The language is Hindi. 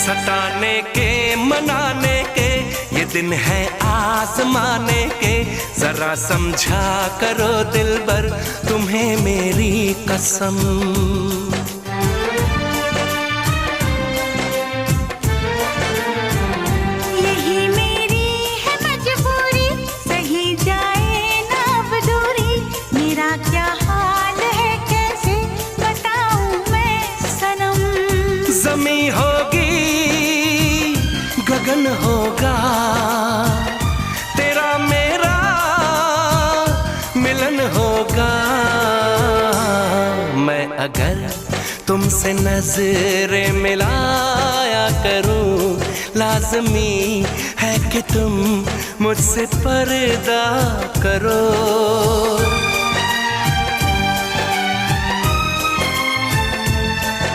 सताने के मनाने के ये दिन है आजमाने के, जरा समझा करो दिलबर तुम्हें मेरी कसम। ज़मीं होगी गगन होगा, तेरा मेरा मिलन होगा। मैं अगर तुमसे नजरें मिलाया करूं, लाज़मी है कि तुम मुझसे पर्दा करो।